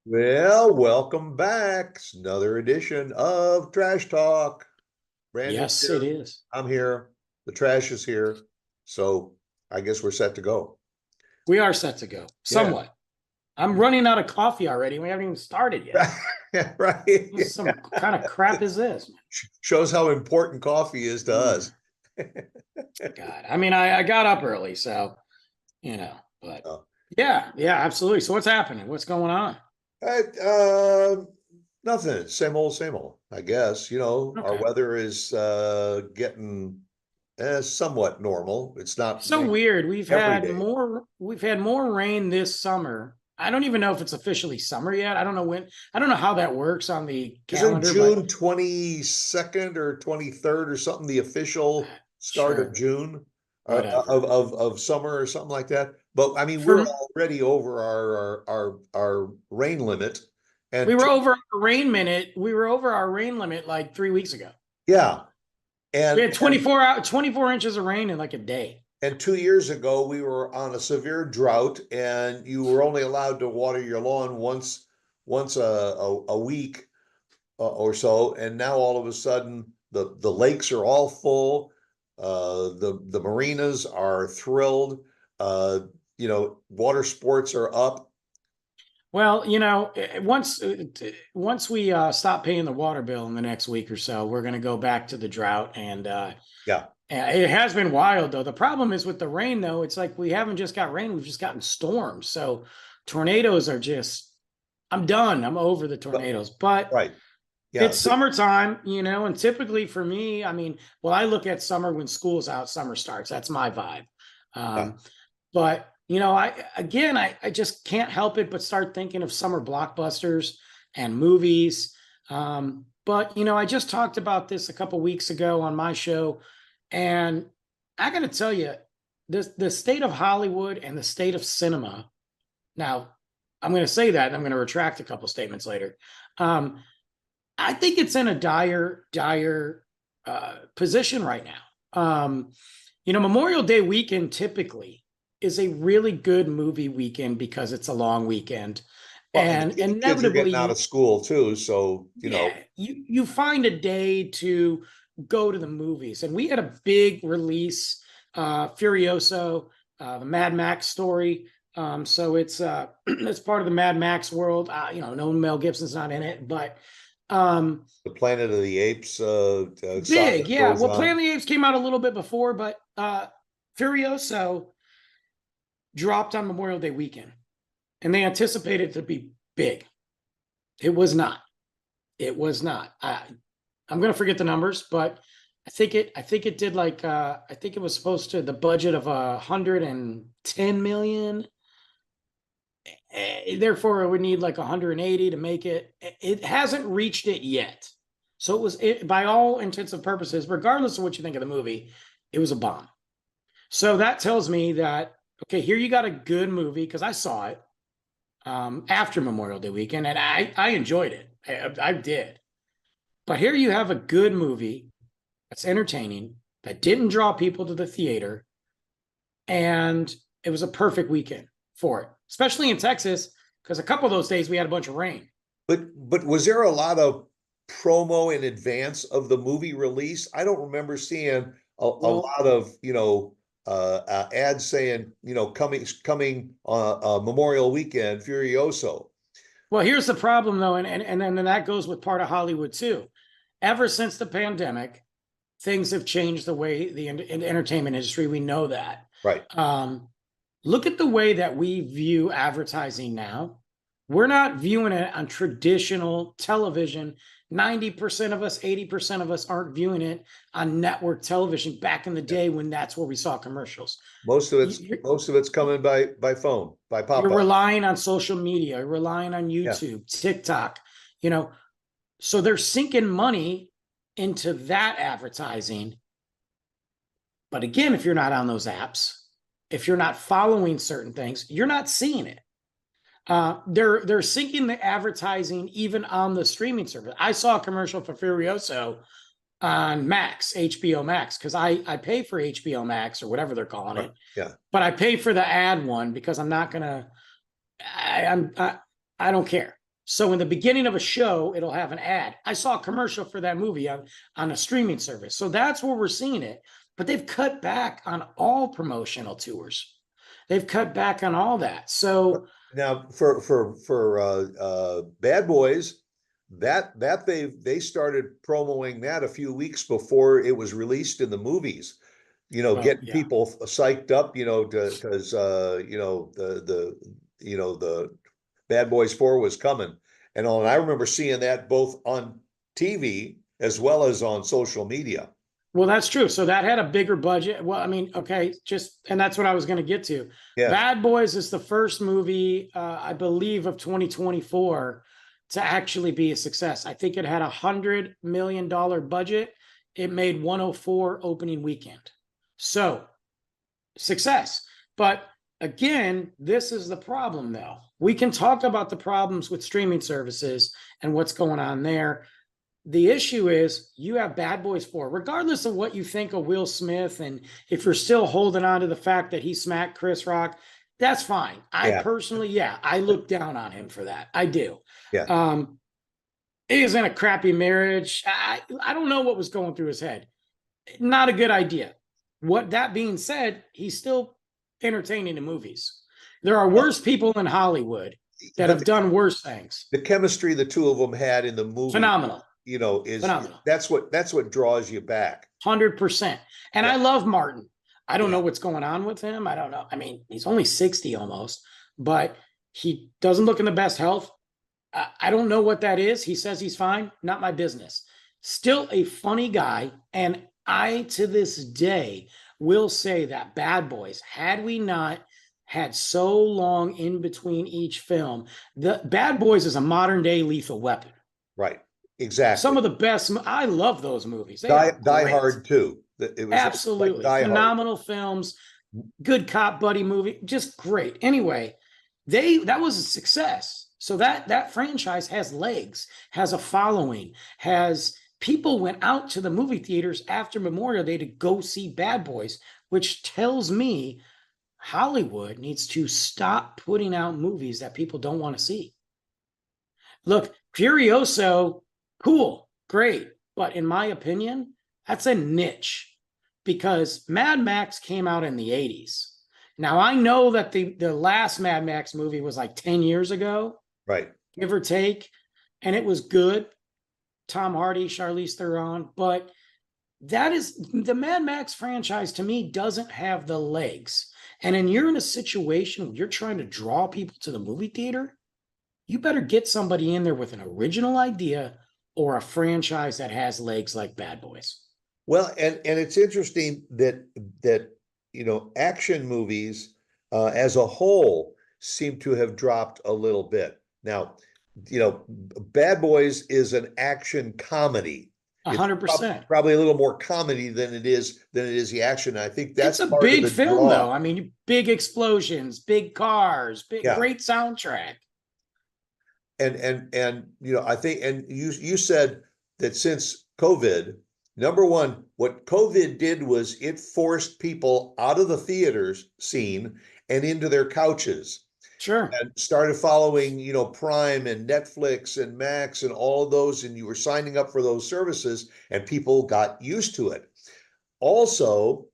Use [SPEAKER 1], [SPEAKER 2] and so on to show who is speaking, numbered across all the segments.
[SPEAKER 1] Well, welcome back. It's another edition of Trash Talk. Brandon's
[SPEAKER 2] Yes, it
[SPEAKER 1] here.
[SPEAKER 2] is.
[SPEAKER 1] I'm here. The trash is here. So I guess we're set to go.
[SPEAKER 2] We are set to go.
[SPEAKER 1] Yeah.
[SPEAKER 2] Somewhat. I'm running out of coffee already. We haven't even started yet.
[SPEAKER 1] Yeah, right.
[SPEAKER 2] This is some kind of crap is this?
[SPEAKER 1] Shows how important coffee is to us.
[SPEAKER 2] God. I mean, I got up early, so but
[SPEAKER 1] Oh.
[SPEAKER 2] yeah, absolutely. So what's happening? What's going on?
[SPEAKER 1] Uh, Nothing. Same old, I guess. Our
[SPEAKER 2] Okay.
[SPEAKER 1] weather is getting somewhat normal. It's not
[SPEAKER 2] So
[SPEAKER 1] rain
[SPEAKER 2] weird. We've
[SPEAKER 1] every
[SPEAKER 2] had
[SPEAKER 1] day.
[SPEAKER 2] more rain this summer. I don't even know if it's officially summer yet. I don't know how that works on the
[SPEAKER 1] Isn't
[SPEAKER 2] calendar, but
[SPEAKER 1] June 22nd or 23rd or something the official start of
[SPEAKER 2] sure,
[SPEAKER 1] June
[SPEAKER 2] whatever.
[SPEAKER 1] of summer or something like that? But I mean, we're
[SPEAKER 2] For
[SPEAKER 1] already over our rain limit,
[SPEAKER 2] We
[SPEAKER 1] and
[SPEAKER 2] were over our rain minute. We were over our rain limit like 3 weeks ago.
[SPEAKER 1] yeah,
[SPEAKER 2] We
[SPEAKER 1] and
[SPEAKER 2] had 24 inches of rain in like a day.
[SPEAKER 1] 2 years ago we were on a severe drought, and you were only allowed to water your lawn once a week or so, and now all of a sudden the lakes are all full. The marinas are thrilled. Water sports are up.
[SPEAKER 2] Well, once we stop paying the water bill in the next week or so, we're going to go back to the drought, and
[SPEAKER 1] Yeah,
[SPEAKER 2] it has been wild though. The problem is with the rain though, it's like we haven't just got rain, we've just gotten storms. So tornadoes are just I'm done. I'm over the tornadoes. But
[SPEAKER 1] right. Yeah,
[SPEAKER 2] it's summertime, and typically for me, I mean, well, I look at summer when school's out, summer starts. That's my vibe.
[SPEAKER 1] yeah.
[SPEAKER 2] But I just can't help it but start thinking of summer blockbusters and movies. But I just talked about this a couple weeks ago on my show, and I got to tell you, the state of Hollywood and the state of cinema. Now, I'm going to say that, and I'm going to retract a couple statements later. Um, I think it's in a dire position right now. Memorial Day weekend typically is a really good movie weekend because it's a long weekend,
[SPEAKER 1] Well, and the
[SPEAKER 2] and
[SPEAKER 1] kids are getting out
[SPEAKER 2] inevitably,
[SPEAKER 1] of school too, so
[SPEAKER 2] yeah, you find a day to go to the movies. And we had a big release, Furioso, the Mad Max story. So it's part of the Mad Max world. No Mel Gibson's not in it, but
[SPEAKER 1] the Planet of the Apes saga
[SPEAKER 2] big, yeah.
[SPEAKER 1] goes
[SPEAKER 2] Well, Planet
[SPEAKER 1] on.
[SPEAKER 2] of the Apes came out a little bit before, but Furioso dropped on Memorial Day weekend, and they anticipated it to be big. It was not. It was not. I'm going to forget the numbers, but I think it did like I think it was supposed to the budget of 110 million. Therefore, it would need like 180 to make it. It hasn't reached it yet. So by all intents and purposes, regardless of what you think of the movie, it was a bomb. So that tells me that, okay, here you got a good movie because I saw it after Memorial Day weekend, and I enjoyed it. I did. But here you have a good movie that's entertaining, that didn't draw people to the theater, and it was a perfect weekend for it, especially in Texas, because a couple of those days we had a bunch of rain.
[SPEAKER 1] But was there a lot of promo in advance of the movie release? I don't remember seeing a
[SPEAKER 2] Well,
[SPEAKER 1] lot of ads saying coming Memorial Weekend Furioso.
[SPEAKER 2] well, here's the problem though, and then that goes with part of Hollywood too. Ever since the pandemic, things have changed the way the entertainment industry. We know that.
[SPEAKER 1] Right.
[SPEAKER 2] Look at the way that we view advertising now. We're not viewing it on traditional television. 90% of us, 80% of us aren't viewing it on network television back in the
[SPEAKER 1] Yeah.
[SPEAKER 2] day when that's where we saw commercials.
[SPEAKER 1] Most of it's coming by phone, by
[SPEAKER 2] You're
[SPEAKER 1] pop-up.
[SPEAKER 2] relying on social media, you're relying on
[SPEAKER 1] Yeah.
[SPEAKER 2] YouTube, TikTok, you know, so they're sinking money into that advertising. But again, if you're not on those apps, if you're not following certain things, you're not seeing it. They're syncing the advertising even on the streaming service. I saw a commercial for Furioso on Max, HBO Max, because I pay for HBO Max or whatever they're calling it,
[SPEAKER 1] Yeah.
[SPEAKER 2] but I pay for the ad one because I'm not gonna. I don't care. So in the beginning of a show, it'll have an ad. I saw a commercial for that movie on a streaming service. So that's where we're seeing it. But they've cut back on all promotional tours. They've cut back on all that. So
[SPEAKER 1] Now for Bad Boys, that they started promoting that a few weeks before it was released in the movies.
[SPEAKER 2] well,
[SPEAKER 1] Getting
[SPEAKER 2] yeah.
[SPEAKER 1] people psyched up, because the Bad Boys 4 was coming and all. And I remember seeing that both on TV as well as on social media.
[SPEAKER 2] Well, that's true. So that had a bigger budget. Well, I mean, okay, and that's what I was going to get to.
[SPEAKER 1] Yes,
[SPEAKER 2] Bad Boys is the first movie, I believe, of 2024 to actually be a success. I think it had $100 million budget. It made 104 opening weekend. So success. But again, this is the problem, though. We can talk about the problems with streaming services and what's going on there. The issue is you have Bad Boys 4, regardless of what you think of Will Smith, and if you're still holding on to the fact that he smacked Chris Rock, that's fine. I
[SPEAKER 1] Yeah.
[SPEAKER 2] personally, I look down on him for that. I do.
[SPEAKER 1] Yeah.
[SPEAKER 2] He is in a crappy marriage. I don't know what was going through his head. Not a good idea. What that being said, he's still entertaining in movies. There are worse people in Hollywood that
[SPEAKER 1] But
[SPEAKER 2] have done worse things.
[SPEAKER 1] the chemistry the two of them had in the movie,
[SPEAKER 2] Phenomenal.
[SPEAKER 1] is
[SPEAKER 2] Phenomenal.
[SPEAKER 1] that's what draws you back.
[SPEAKER 2] 100%. And
[SPEAKER 1] Yeah.
[SPEAKER 2] I love Martin. I don't
[SPEAKER 1] Yeah.
[SPEAKER 2] know what's going on with him. I don't know. I mean, he's only 60 almost, but he doesn't look in the best health. I don't know what that is. He says he's fine. Not my business. Still a funny guy. And I, to this day, will say that Bad Boys, had we not had so long in between each film, the Bad Boys is a modern day Lethal Weapon.
[SPEAKER 1] Right. Exactly.
[SPEAKER 2] Some of the best. I love those movies. They
[SPEAKER 1] Die
[SPEAKER 2] are great.
[SPEAKER 1] Hard too. It was
[SPEAKER 2] Absolutely.
[SPEAKER 1] like Die Hard.
[SPEAKER 2] Phenomenal films, good cop buddy movie, just great. Anyway, that was a success. So that franchise has legs, has a following, has people went out to the movie theaters after Memorial Day to go see Bad Boys, which tells me Hollywood needs to stop putting out movies that people don't want to see. Look, Furioso, cool, great. But in my opinion, that's a niche because Mad Max came out in the 80s. Now, I know that the last Mad Max movie was like 10 years ago,
[SPEAKER 1] Right.
[SPEAKER 2] give or take, and it was good. Tom Hardy, Charlize Theron, but that is the Mad Max franchise to me doesn't have the legs. And you're in a situation where you're trying to draw people to the movie theater, you better get somebody in there with an original idea or a franchise that has legs like Bad Boys.
[SPEAKER 1] Well, and it's interesting that action movies as a whole seem to have dropped a little bit. Now, Bad Boys is an action comedy.
[SPEAKER 2] 100%.
[SPEAKER 1] Probably a little more comedy than it is the action. I think that's
[SPEAKER 2] it's a
[SPEAKER 1] part of
[SPEAKER 2] big
[SPEAKER 1] the
[SPEAKER 2] film,
[SPEAKER 1] draw.
[SPEAKER 2] though. I mean, big explosions, big cars, great soundtrack.
[SPEAKER 1] And I think, and you said that since COVID, number one, what COVID did was it forced people out of the theaters scene and into their couches.
[SPEAKER 2] Sure.
[SPEAKER 1] And started following, Prime and Netflix and Max and all of those, and you were signing up for those services, and people got used to it. Also,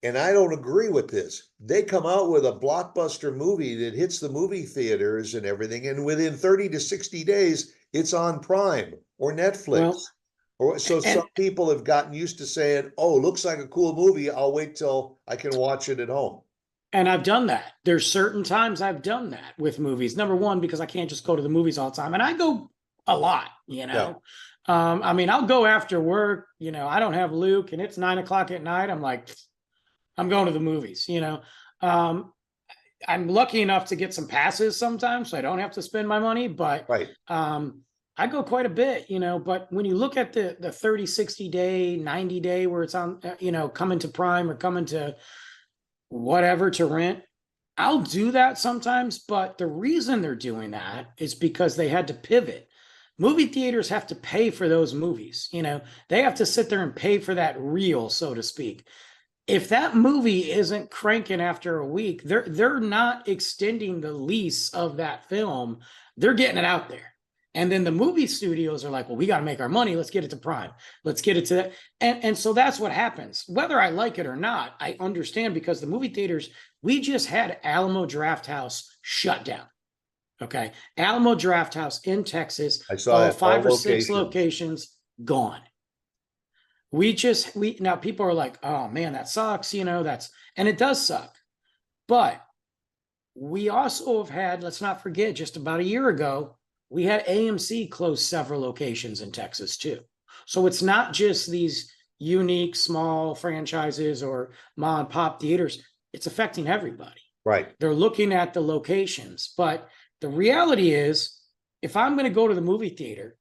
[SPEAKER 1] and I don't agree with this, they come out with a blockbuster movie that hits the movie theaters and everything, and within 30 to 60 days, it's on Prime or Netflix. Some people have gotten used to saying, "Oh, looks like a cool movie. I'll wait till I can watch it at home."
[SPEAKER 2] And I've done that. There's certain times I've done that with movies. Number one, because I can't just go to the movies all the time. And I go a lot,
[SPEAKER 1] Yeah.
[SPEAKER 2] I mean, I'll go after work, I don't have Luke and it's 9:00 at night. I'm like, I'm going to the movies, I'm lucky enough to get some passes sometimes, so I don't have to spend my money, but
[SPEAKER 1] Right.
[SPEAKER 2] I go quite a bit, but when you look at the 30, 60 day, 90 day where it's on, coming to Prime or coming to whatever to rent, I'll do that sometimes. But the reason they're doing that is because they had to pivot. Movie theaters have to pay for those movies. They have to sit there and pay for that reel, so to speak. If that movie isn't cranking after a week, they're not extending the lease of that film They're getting it out there. And then the movie studios are like, well, we got to make our money. Let's get it to Prime. Let's get it to that. And so that's what happens. Whether I like it or not, I understand, because the movie theaters, we just had Alamo Drafthouse shut down. Okay. Alamo Drafthouse in Texas,
[SPEAKER 1] I saw
[SPEAKER 2] all
[SPEAKER 1] that,
[SPEAKER 2] 5
[SPEAKER 1] all
[SPEAKER 2] or 6
[SPEAKER 1] locations.
[SPEAKER 2] locations gone. Now people are like, oh man, that sucks. And it does suck. But we also have had, let's not forget, just about a year ago, we had AMC close several locations in Texas too. So it's not just these unique small franchises or mom and pop theaters. It's affecting everybody.
[SPEAKER 1] Right.
[SPEAKER 2] They're looking at the locations. But the reality is, if I'm going to go to the movie theater,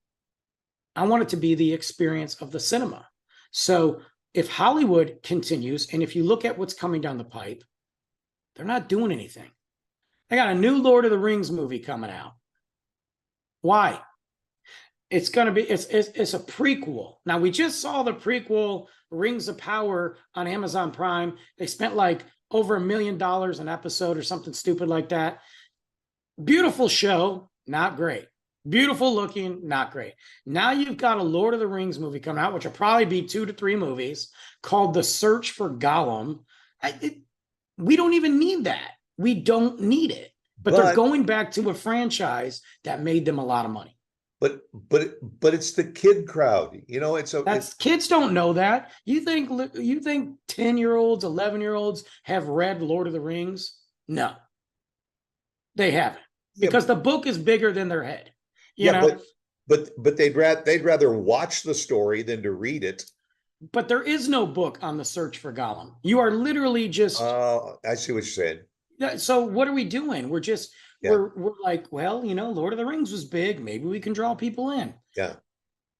[SPEAKER 2] I want it to be the experience of the cinema. So if Hollywood continues, and if you look at what's coming down the pipe, they're not doing anything. I got a new Lord of the Rings movie coming out. Why? It's going to be, it's a prequel. Now, we just saw the prequel Rings of Power on Amazon Prime. They spent like over $1 million an episode or something stupid like that. Beautiful show, not great. Beautiful looking, not great. Now you've got a Lord of the Rings movie coming out, which will probably be 2 to 3 movies, called The Search for Gollum. We don't even need that. We don't need it. But they're going back to a franchise that made them a lot of money.
[SPEAKER 1] But it's the kid crowd.
[SPEAKER 2] Kids don't know that. You think 10-year-olds, 11-year-olds have read Lord of the Rings? No, they haven't, because the book is bigger than their head. You know?
[SPEAKER 1] But they'd rather watch the story than to read it.
[SPEAKER 2] But there is no book on The Search for Gollum. You are literally just.
[SPEAKER 1] I see what you're saying.
[SPEAKER 2] So what are we doing? We're just we're like, well, Lord of the Rings was big. Maybe we can draw people in.
[SPEAKER 1] Yeah.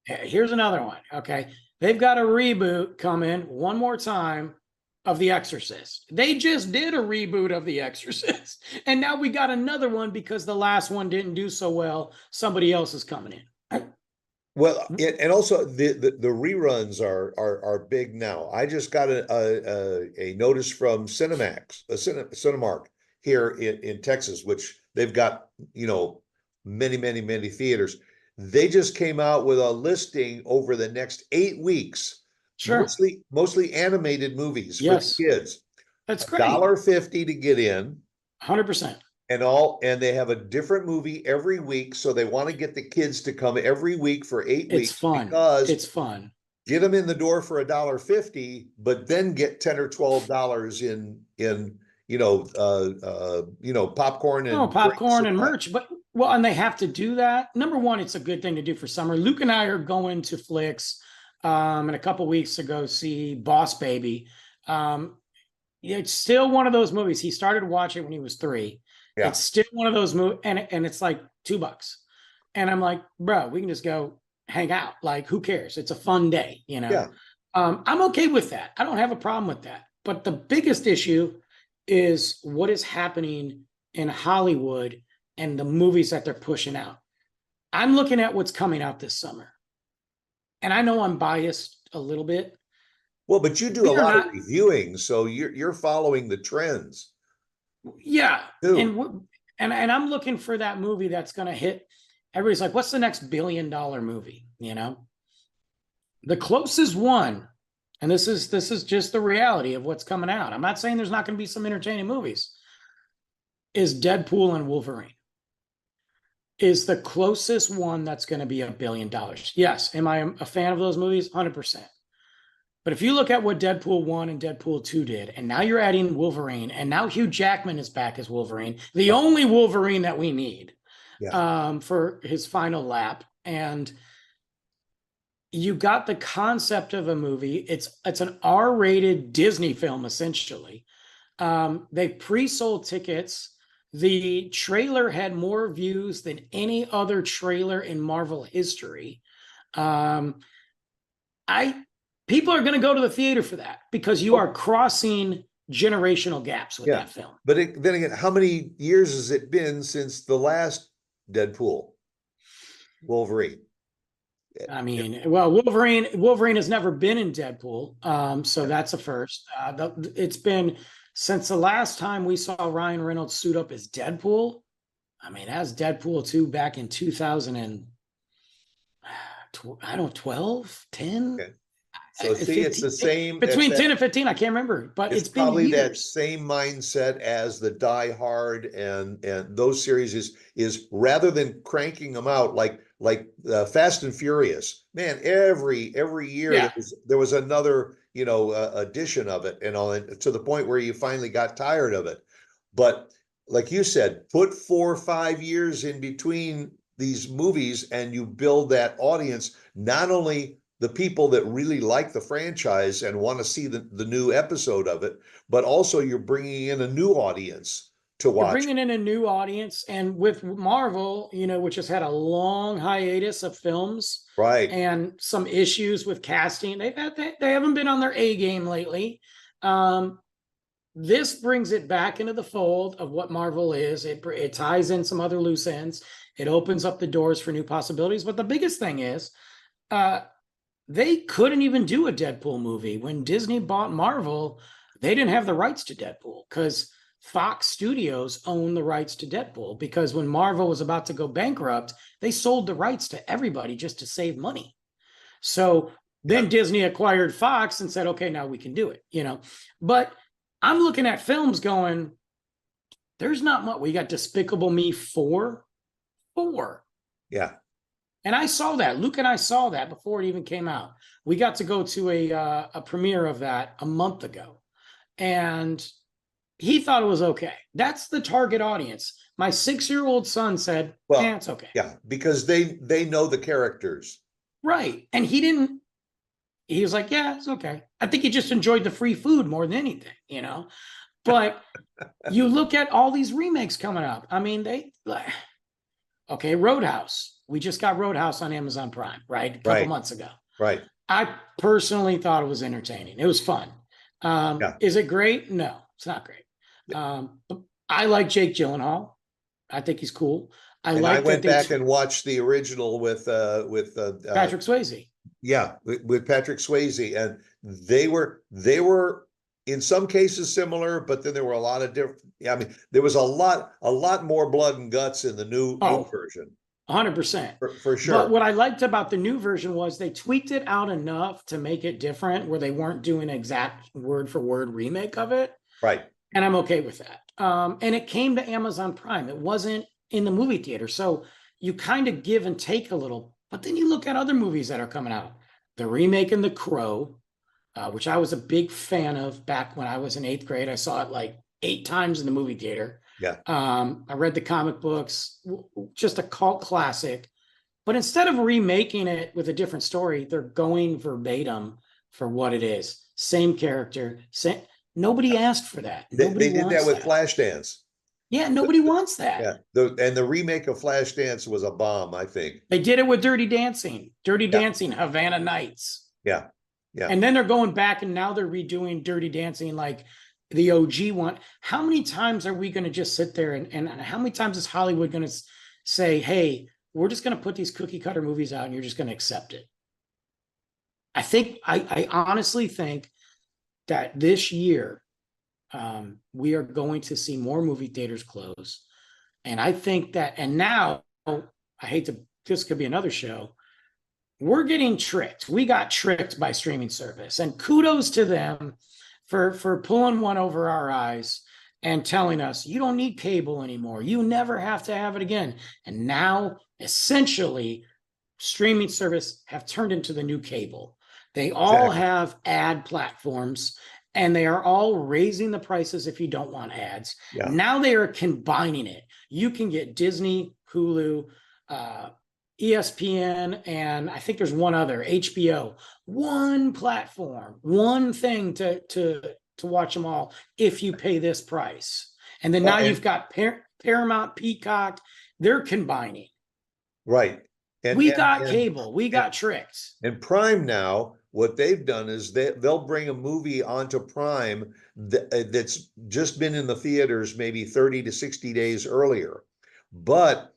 [SPEAKER 2] Here's another one. Okay. They've got a reboot coming one more time of The Exorcist. They just did a reboot of The Exorcist. And now we got another one because the last one didn't do so well. Somebody else is coming in.
[SPEAKER 1] Well, and also the reruns are big now. I just got a notice from Cinemark here in Texas, which they've got many theaters. They just came out with a listing over the next 8 weeks.
[SPEAKER 2] Sure.
[SPEAKER 1] Mostly animated movies for the kids.
[SPEAKER 2] That's great.
[SPEAKER 1] $1.50 to get in.
[SPEAKER 2] 100%.
[SPEAKER 1] And they have a different movie every week, so they want to get the kids to come every week for 8 weeks.
[SPEAKER 2] It's fun.
[SPEAKER 1] Because
[SPEAKER 2] it's fun.
[SPEAKER 1] Get them in the door for $1.50, but then get $10 or $12 in popcorn and
[SPEAKER 2] popcorn and merch. And they have to do that. Number one, it's a good thing to do for summer. Luke and I are going to Flicks in a couple weeks to go see Boss Baby. It's still one of those movies. He started watching when he was 3. Yeah. It's still one of those movies, and it's like $2. And I'm like, bro, we can just go hang out. Like, who cares? It's a fun day,
[SPEAKER 1] Yeah.
[SPEAKER 2] I'm okay with that. I don't have a problem with that. But the biggest issue is what is happening in Hollywood and the movies that they're pushing out. I'm looking at what's coming out this summer. And I know I'm biased a little bit.
[SPEAKER 1] Well, but you do a lot of reviewing, so you're following the trends.
[SPEAKER 2] Yeah. And I'm looking for that movie that's going to hit. Everybody's like, what's the next $1 billion movie? The closest one, and this is just the reality of what's coming out. I'm not saying there's not going to be some entertaining movies. Is Deadpool and Wolverine is the closest one that's going to be $1 billion. Yes. Am I a fan of those movies? 100%. But if you look at what Deadpool 1 and Deadpool 2 did, and now you're adding Wolverine, and now Hugh Jackman is back as Wolverine, the only Wolverine that we need for his final lap. And you got the concept of a movie. It's an R-rated Disney film, essentially. They pre-sold tickets. The trailer had more views than any other trailer in Marvel history. People are going to go to the theater for that because you are crossing generational gaps with that film.
[SPEAKER 1] But then again, how many years has it been since the last Deadpool? Wolverine.
[SPEAKER 2] I mean, well, Wolverine has never been in Deadpool, so that's a first. It's been since the last time we saw Ryan Reynolds suit up as Deadpool. I mean, that's Deadpool 2 back in 2000 and I don't 12, 10,
[SPEAKER 1] Okay. So see, it's
[SPEAKER 2] 15,
[SPEAKER 1] the same. It's
[SPEAKER 2] between
[SPEAKER 1] that.
[SPEAKER 2] 10 and 15. I can't remember, but
[SPEAKER 1] It's
[SPEAKER 2] it's been
[SPEAKER 1] probably that
[SPEAKER 2] years.
[SPEAKER 1] same mindset as the Die Hard and those series is rather than cranking them out like Fast and Furious. Man, every year
[SPEAKER 2] Yeah.
[SPEAKER 1] there was another edition of it, and all, and to the point where you finally got tired of it. But like you said, put 4 or 5 years in between these movies, and you build that audience. Not only the people that really like the franchise and want to see the new episode of it, but also you're bringing in a new audience to
[SPEAKER 2] You're
[SPEAKER 1] watch.
[SPEAKER 2] bringing in a new audience, and with Marvel, which has had a long hiatus of films
[SPEAKER 1] Right.
[SPEAKER 2] and some issues with casting, they haven't been on their A game lately. Um, this brings it back into the fold of what Marvel is. It ties in some other loose ends. It opens up the doors for new possibilities. But the biggest thing is, uh, they couldn't even do a Deadpool movie. When Disney bought Marvel, they didn't have the rights to Deadpool because Fox Studios owned the rights to Deadpool. Because when Marvel was about to go bankrupt, they sold the rights to everybody just to save money. So
[SPEAKER 1] Yeah.
[SPEAKER 2] then Disney acquired Fox and said, okay, now we can do it. But I'm looking at films going, there's not much. We got Despicable Me 4.
[SPEAKER 1] Yeah.
[SPEAKER 2] And I saw that. Luke and I saw that before it even came out. We got to go to a premiere of that a month ago, and he thought it was okay. That's the target audience. My 6-year-old son said,
[SPEAKER 1] Well,
[SPEAKER 2] it's okay.
[SPEAKER 1] yeah, because they know the characters.
[SPEAKER 2] Right. And he didn't, he was like, yeah, it's okay. I think he just enjoyed the free food more than anything. But you look at all these remakes coming up. I mean, okay, Roadhouse. We just got Roadhouse on Amazon Prime, right? A couple
[SPEAKER 1] Right.
[SPEAKER 2] months ago.
[SPEAKER 1] Right.
[SPEAKER 2] I personally thought it was entertaining. It was fun.
[SPEAKER 1] Yeah.
[SPEAKER 2] Is it great? No, it's not great. But I like Jake Gyllenhaal. I think he's cool. I
[SPEAKER 1] And I
[SPEAKER 2] like that
[SPEAKER 1] went
[SPEAKER 2] they
[SPEAKER 1] back and watched the original with
[SPEAKER 2] Patrick Swayze.
[SPEAKER 1] yeah, with Patrick Swayze, and they were in some cases similar, but then there were a lot of different. Yeah, I mean, there was a lot more blood and guts in the new
[SPEAKER 2] Oh,
[SPEAKER 1] version
[SPEAKER 2] 100%.
[SPEAKER 1] for
[SPEAKER 2] But
[SPEAKER 1] sure.
[SPEAKER 2] what I liked about the new version was they tweaked it out enough to make it different, where they weren't doing an exact word for word remake of it.
[SPEAKER 1] Right.
[SPEAKER 2] And I'm okay with that. And it came to Amazon Prime. It wasn't in the movie theater. So you kind of give and take a little. But then you look at other movies that are coming out. The remake in The Crow, which I was a big fan of back when I was in 8th grade. I saw it like 8 times in the movie theater.
[SPEAKER 1] Yeah.
[SPEAKER 2] I read the comic books, just a cult classic. But instead of remaking it with a different story, they're going verbatim for what it is. Same character. Nobody asked for that.
[SPEAKER 1] They
[SPEAKER 2] Nobody
[SPEAKER 1] did that
[SPEAKER 2] wants
[SPEAKER 1] with
[SPEAKER 2] that.
[SPEAKER 1] Flashdance.
[SPEAKER 2] Yeah, nobody wants that.
[SPEAKER 1] Yeah. And the remake of Flashdance was a bomb, I think.
[SPEAKER 2] They did it with Dirty Dancing. Dirty
[SPEAKER 1] Yeah.
[SPEAKER 2] Dancing, Havana Nights.
[SPEAKER 1] Yeah. Yeah.
[SPEAKER 2] And then they're going back and now they're redoing Dirty Dancing like the OG one. How many times are we going to just sit there and how many times is Hollywood going to say, hey, we're just going to put these cookie cutter movies out and you're just going to accept it? I honestly think that this year we are going to see more movie theaters close. And I think that, and now this could be another show. We're getting tricked. We got tricked by streaming service, and kudos to them for pulling one over our eyes and telling us you don't need cable anymore. You never have to have it again. And now, essentially, streaming service have turned into the new cable. They all
[SPEAKER 1] Exactly.
[SPEAKER 2] have ad platforms, and they are all raising the prices if you don't want ads.
[SPEAKER 1] Yeah.
[SPEAKER 2] Now they are combining it. You can get Disney, Hulu, ESPN, and I think there's one other, HBO. One platform, one thing to watch them all if you pay this price. And then now you've got Paramount, Peacock. They're combining.
[SPEAKER 1] Right.
[SPEAKER 2] We got cable. We got tricked.
[SPEAKER 1] And Prime now, what they've done is they'll bring a movie onto Prime that's just been in the theaters maybe 30 to 60 days earlier, but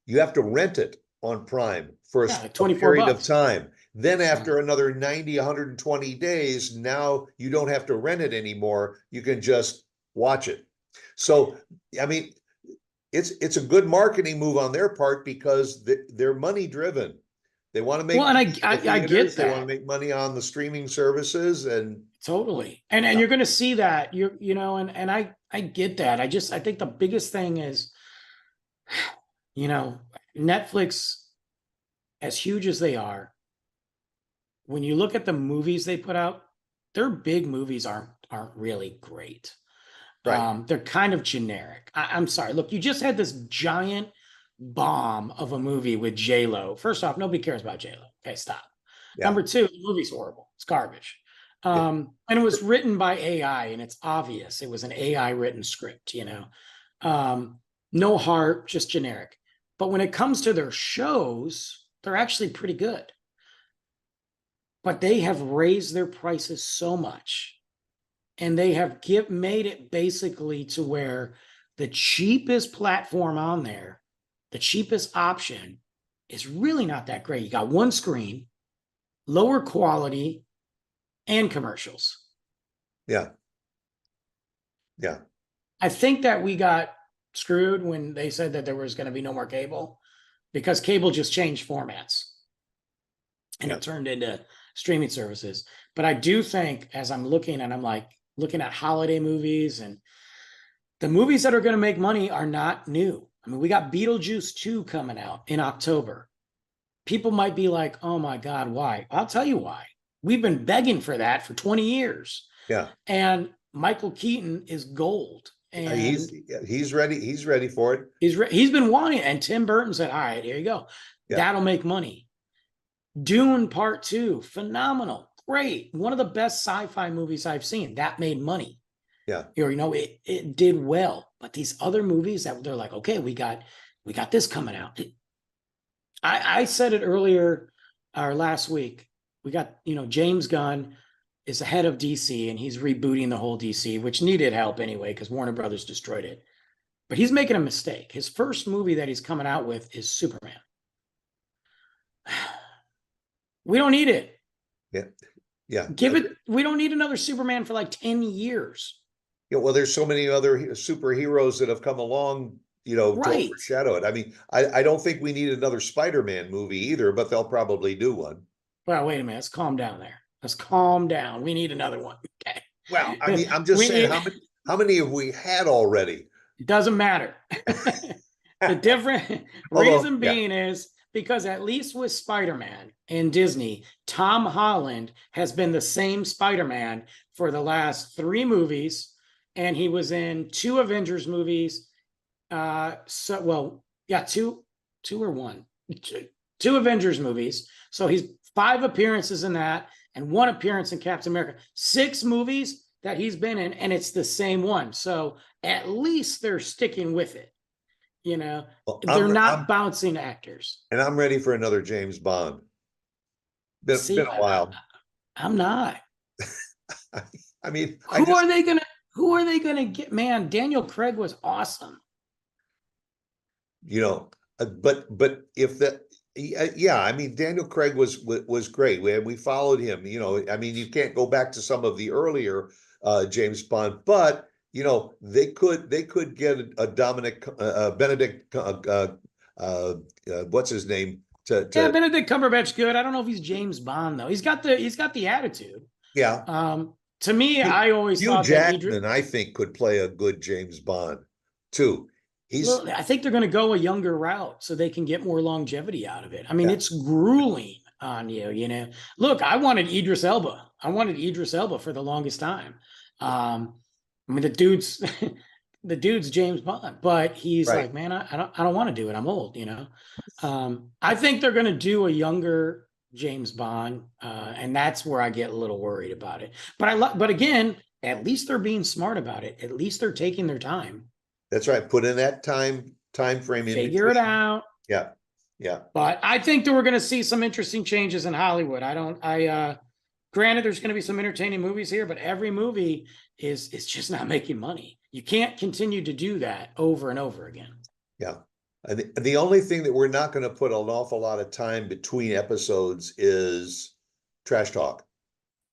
[SPEAKER 1] you have to rent it on Prime for a
[SPEAKER 2] 24
[SPEAKER 1] period of
[SPEAKER 2] bucks.
[SPEAKER 1] time. Then after another 90, 120 days, now you don't have to rent it anymore. You can just watch it. So, I mean, it's a good marketing move on their part because they're money driven. They want to make
[SPEAKER 2] Well, and
[SPEAKER 1] money in the
[SPEAKER 2] I
[SPEAKER 1] theaters.
[SPEAKER 2] get
[SPEAKER 1] They want to
[SPEAKER 2] that.
[SPEAKER 1] make money on the streaming services, and
[SPEAKER 2] Totally. And
[SPEAKER 1] yeah,
[SPEAKER 2] you're going to see that you know, and I get that. I think the biggest thing is, you know, Netflix, as huge as they are, when you look at the movies they put out, their big movies aren't really great.
[SPEAKER 1] right.
[SPEAKER 2] They're kind of generic. I'm sorry. Look, you just had this giant bomb of a movie with J Lo. First off, nobody cares about J Lo. Okay, stop.
[SPEAKER 1] Yeah,
[SPEAKER 2] Number two, the movie's horrible. It's garbage.
[SPEAKER 1] yeah,
[SPEAKER 2] And it was written by AI, and it's obvious it was an AI written script. You know, no heart, just generic. But when it comes to their shows, they're actually pretty good. But they have raised their prices so much, and they have made it basically to where the cheapest platform on there, the cheapest option, is really not that great. You got one screen, lower quality, and commercials.
[SPEAKER 1] yeah, yeah,
[SPEAKER 2] I think that we got screwed when they said that there was going to be no more cable, because cable just changed formats and
[SPEAKER 1] yeah.
[SPEAKER 2] it turned into streaming services. But I do think, as I'm looking and I'm like looking at holiday movies, and the movies that are going to make money are not new. I mean, we got Beetlejuice 2 coming out in October. People might be like, oh my God, why? I'll tell you why. We've been begging for that for 20 years.
[SPEAKER 1] Yeah.
[SPEAKER 2] And Michael Keaton is gold. And
[SPEAKER 1] He's ready. He's ready for it.
[SPEAKER 2] he's been wanting it. And Tim Burton said, all right, here you go.
[SPEAKER 1] Yeah.
[SPEAKER 2] That'll make money. Dune Part 2, phenomenal. Great. One of the best sci-fi movies I've seen. That made money.
[SPEAKER 1] Yeah.
[SPEAKER 2] You know, it did well. But these other movies that they're like, okay, we got this coming out. I said it earlier or last week. We got, you know, James Gunn is the head of DC, and he's rebooting the whole DC, which needed help anyway because Warner Brothers destroyed it. But he's making a mistake. His first movie that he's coming out with is Superman. We don't need it.
[SPEAKER 1] Yeah. Yeah.
[SPEAKER 2] We don't need another Superman for like 10 years.
[SPEAKER 1] Yeah. Well, there's so many other superheroes that have come along, you know, to
[SPEAKER 2] Right.
[SPEAKER 1] overshadow it. I mean, I don't think we need another Spider-Man movie either, but they'll probably do one.
[SPEAKER 2] Well, wait a minute. Let's calm down there. Let's calm down. We need another one. Okay.
[SPEAKER 1] Well, I mean, I'm just saying, how many have we had already?
[SPEAKER 2] It doesn't matter. The different reason being is because at least with Spider-Man and Disney, Tom Holland has been the same Spider-Man for the last 3 movies, and he was in 2 Avengers movies. Two or one, 2 Avengers movies. So he's 5 appearances in that and 1 appearance in Captain America. 6 movies that he's been in, and it's the same one. So at least they're sticking with it. You know, well, they're not bouncing actors.
[SPEAKER 1] And I'm ready for another James Bond. Been a while.
[SPEAKER 2] I'm not.
[SPEAKER 1] I mean,
[SPEAKER 2] who are they gonna get? Man, Daniel Craig was awesome.
[SPEAKER 1] You know, but if that, yeah, I mean, Daniel Craig was great. We followed him. You know, I mean, you can't go back to some of the earlier James Bond, but you know, they could get a Benedict, what's his name?
[SPEAKER 2] Benedict Cumberbatch good. I don't know if he's James Bond though. He's got the attitude.
[SPEAKER 1] Yeah.
[SPEAKER 2] To me, I always
[SPEAKER 1] thought Jackman, I think, could play a good James Bond too.
[SPEAKER 2] I think they're going to go a younger route so they can get more longevity out of it. I mean, it's grueling on you. You know, look, I wanted Idris Elba. For the longest time. I mean, the dude's James Bond, but he's like, man, I don't want to do it. I'm old, you know. I think they're going to do a younger James Bond, and that's where I get a little worried about it. But again, at least they're being smart about it. At least they're taking their time.
[SPEAKER 1] That's right. Put in that time frame.
[SPEAKER 2] Figure it out.
[SPEAKER 1] Yeah, yeah.
[SPEAKER 2] But I think that we're going to see some interesting changes in Hollywood. Granted, there's going to be some entertaining movies here, but every movie is just not making money. You can't continue to do that over and over again.
[SPEAKER 1] Yeah. The only thing that we're not going to put an awful lot of time between episodes is Trash Talk.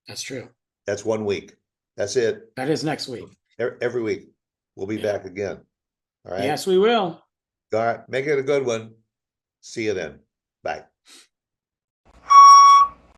[SPEAKER 2] That's true.
[SPEAKER 1] That's 1 week. That's it.
[SPEAKER 2] That is next week.
[SPEAKER 1] Every week. We'll be back again. All right.
[SPEAKER 2] Yes, we will.
[SPEAKER 1] All right, make it a good one. See you then. Bye.